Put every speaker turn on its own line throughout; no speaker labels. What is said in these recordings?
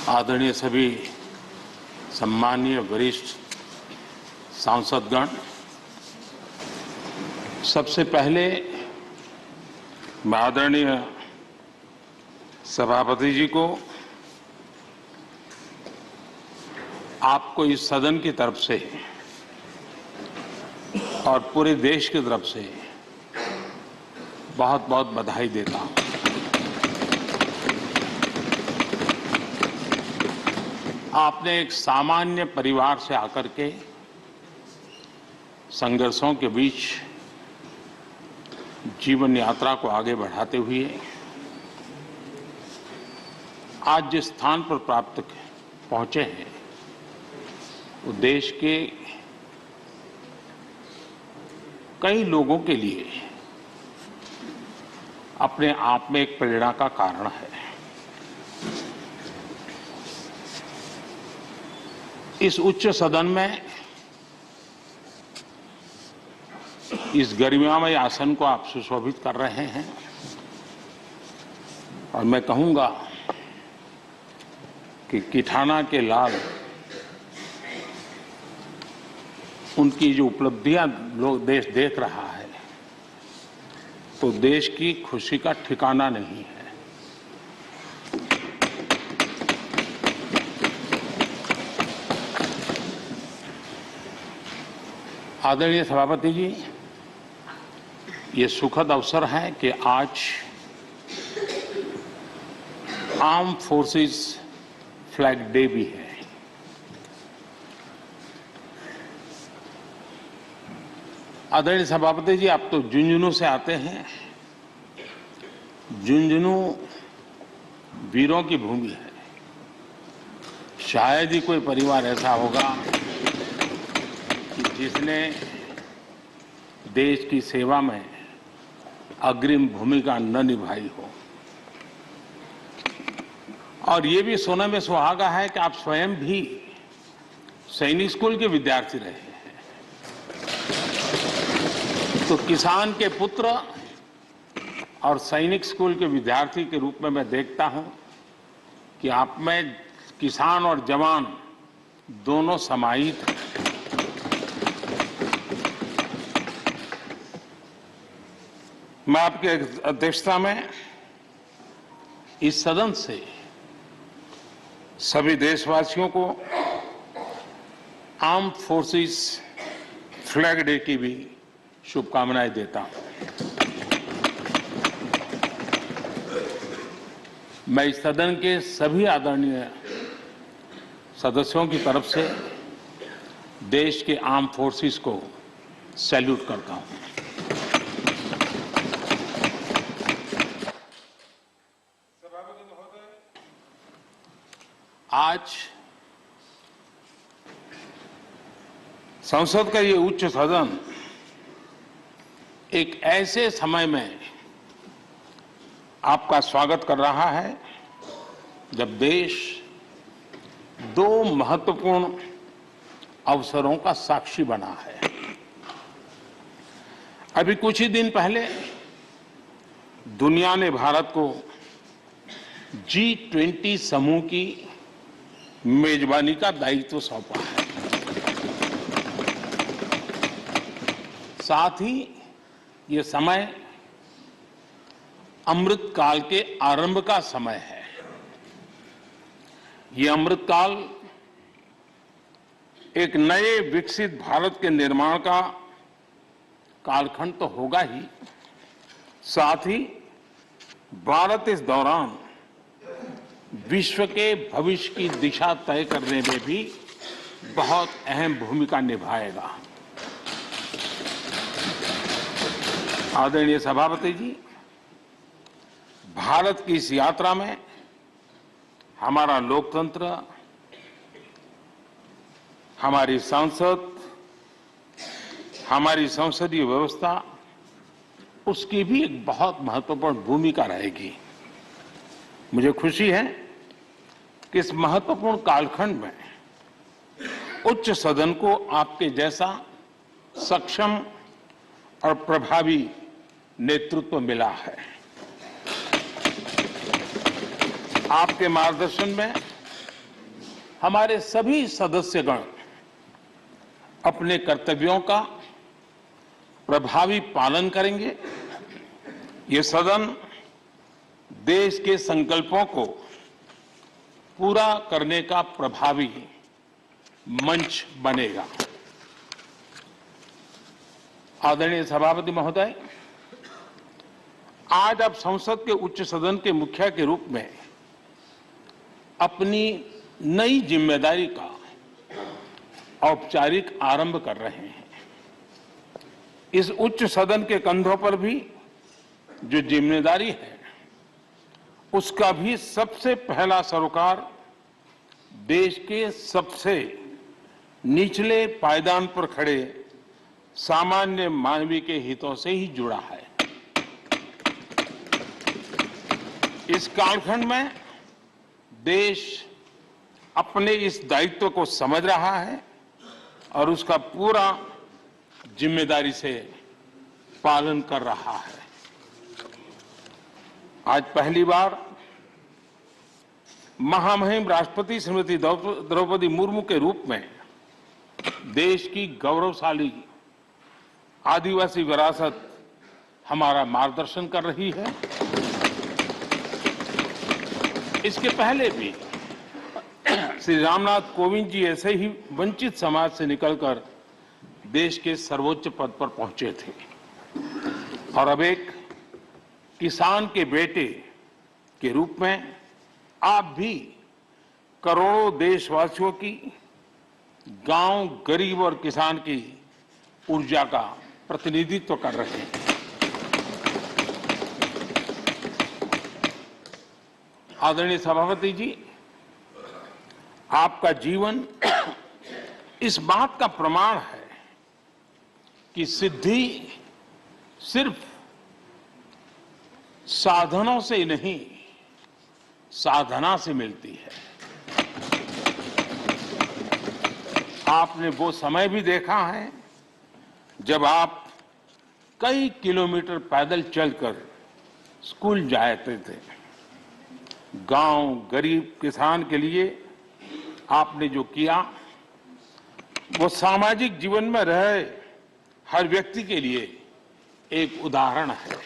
आदरणीय सभी सम्मानीय वरिष्ठ सांसदगण, सबसे पहले मैं आदरणीय सभापति जी को आपको इस सदन की तरफ से और पूरे देश की तरफ से बहुत बहुत बधाई देता हूं। आपने एक सामान्य परिवार से आकर के संघर्षों के बीच जीवन यात्रा को आगे बढ़ाते हुए आज जिस स्थान पर प्राप्त पहुंचे हैं वो देश के कई लोगों के लिए अपने आप में एक प्रेरणा का कारण है। इस उच्च सदन में इस गरिमामय आसन को आप सुशोभित कर रहे हैं और मैं कहूंगा कि किठाना के लाल उनकी जो उपलब्धियां लोग देश देख रहा है तो देश की खुशी का ठिकाना नहीं है। आदरणीय सभापति जी, ये सुखद अवसर है कि आज आर्म फोर्सेस फ्लैग डे भी है। आदरणीय सभापति जी, आप तो झुंझुनू से आते हैं। झुंझुनू वीरों की भूमि है। शायद ही कोई परिवार ऐसा होगा कि जिसने देश की सेवा में अग्रिम भूमिका न निभाई हो। और ये भी सोने में सुहागा है कि आप स्वयं भी सैनिक स्कूल के विद्यार्थी रहे हैं। तो किसान के पुत्र और सैनिक स्कूल के विद्यार्थी के रूप में मैं देखता हूं कि आप में किसान और जवान दोनों समाहित हैं। मैं आपकी अध्यक्षता में इस सदन से सभी देशवासियों को आर्म फोर्सेस फ्लैग डे की भी शुभकामनाएं देता हूं। मैं इस सदन के सभी आदरणीय सदस्यों की तरफ से देश के आर्म फोर्सेस को सैल्यूट करता हूं। आज संसद का ये उच्च सदन एक ऐसे समय में आपका स्वागत कर रहा है जब देश दो महत्वपूर्ण अवसरों का साक्षी बना है। अभी कुछ ही दिन पहले दुनिया ने भारत को G20 समूह की मेजबानी का दायित्व सौंपा है। साथ ही ये समय अमृत काल के आरंभ का समय है। ये अमृत काल एक नए विकसित भारत के निर्माण का कालखंड तो होगा ही, साथ ही भारत इस दौरान विश्व के भविष्य की दिशा तय करने में भी बहुत अहम भूमिका निभाएगा। आदरणीय सभापति जी, भारत की इस यात्रा में हमारा लोकतंत्र, हमारी संसद, हमारी संसदीय व्यवस्था, उसकी भी एक बहुत महत्वपूर्ण भूमिका रहेगी। मुझे खुशी है कि इस महत्वपूर्ण कालखंड में उच्च सदन को आपके जैसा सक्षम और प्रभावी नेतृत्व मिला है। आपके मार्गदर्शन में हमारे सभी सदस्यगण अपने कर्तव्यों का प्रभावी पालन करेंगे। ये सदन देश के संकल्पों को पूरा करने का प्रभावी मंच बनेगा। आदरणीय सभापति महोदय, आज आप संसद के उच्च सदन के मुखिया के रूप में अपनी नई जिम्मेदारी का औपचारिक आरंभ कर रहे हैं। इस उच्च सदन के कंधों पर भी जो जिम्मेदारी है, उसका भी सबसे पहला सरोकार देश के सबसे निचले पायदान पर खड़े सामान्य मानवीय के हितों से ही जुड़ा है। इस कालखंड में देश अपने इस दायित्व को समझ रहा है और उसका पूरा जिम्मेदारी से पालन कर रहा है। आज पहली बार महामहिम राष्ट्रपति श्रीमती द्रौपदी मुर्मू के रूप में देश की गौरवशाली आदिवासी विरासत हमारा मार्गदर्शन कर रही है। इसके पहले भी श्री रामनाथ कोविंद जी ऐसे ही वंचित समाज से निकलकर देश के सर्वोच्च पद पर पहुंचे थे और अब एक किसान के बेटे के रूप में आप भी करोड़ों देशवासियों की, गांव, गरीब और किसान की ऊर्जा का प्रतिनिधित्व कर रहे हैं। आदरणीय सभापति जी, आपका जीवन इस बात का प्रमाण है कि सिद्धि सिर्फ साधनों से नहीं, साधना से मिलती है। आपने वो समय भी देखा है जब आप कई किलोमीटर पैदल चलकर स्कूल जाते थे। गांव, गरीब, किसान के लिए आपने जो किया वो सामाजिक जीवन में रहे हर व्यक्ति के लिए एक उदाहरण है।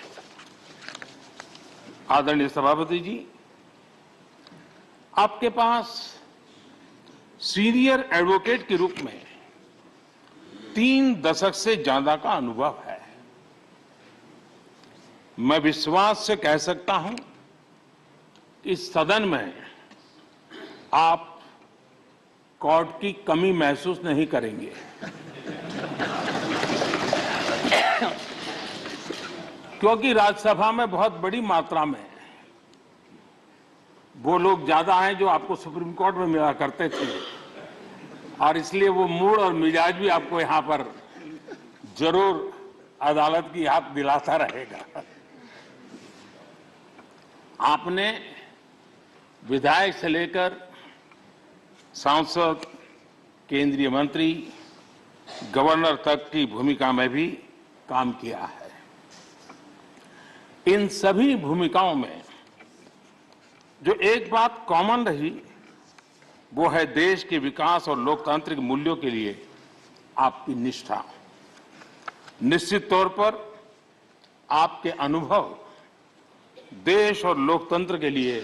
आदरणीय सभापति जी, आपके पास सीनियर एडवोकेट के रूप में 3 दशक से ज्यादा का अनुभव है। मैं विश्वास से कह सकता हूं कि इस सदन में आप कोर्ट की कमी महसूस नहीं करेंगे। क्योंकि राज्यसभा में बहुत बड़ी मात्रा में वो लोग ज्यादा हैं जो आपको सुप्रीम कोर्ट में मिला करते थे और इसलिए वो मूड और मिजाज भी आपको यहां पर जरूर अदालत की याद दिलाता रहेगा। आपने विधायक से लेकर सांसद, केंद्रीय मंत्री, गवर्नर तक की भूमिका में भी काम किया है। इन सभी भूमिकाओं में जो एक बात कॉमन रही वो है देश के विकास और लोकतांत्रिक मूल्यों के लिए आपकी निष्ठा। निश्चित तौर पर आपके अनुभव देश और लोकतंत्र के लिए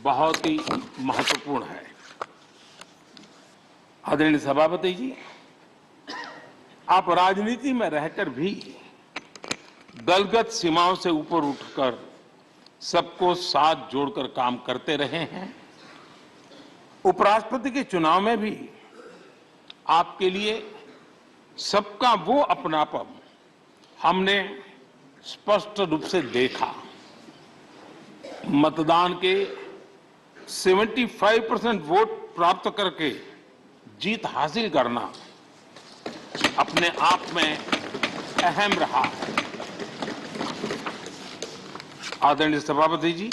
बहुत ही महत्वपूर्ण है। आदरणीय सभापति जी, आप राजनीति में रहकर भी दलगत सीमाओं से ऊपर उठकर सबको साथ जोड़कर काम करते रहे हैं। उपराष्ट्रपति के चुनाव में भी आपके लिए सबका वो अपनापन हमने स्पष्ट रूप से देखा। मतदान के 75% वोट प्राप्त करके जीत हासिल करना अपने आप में अहम रहा है। आदरणीय सभापति जी,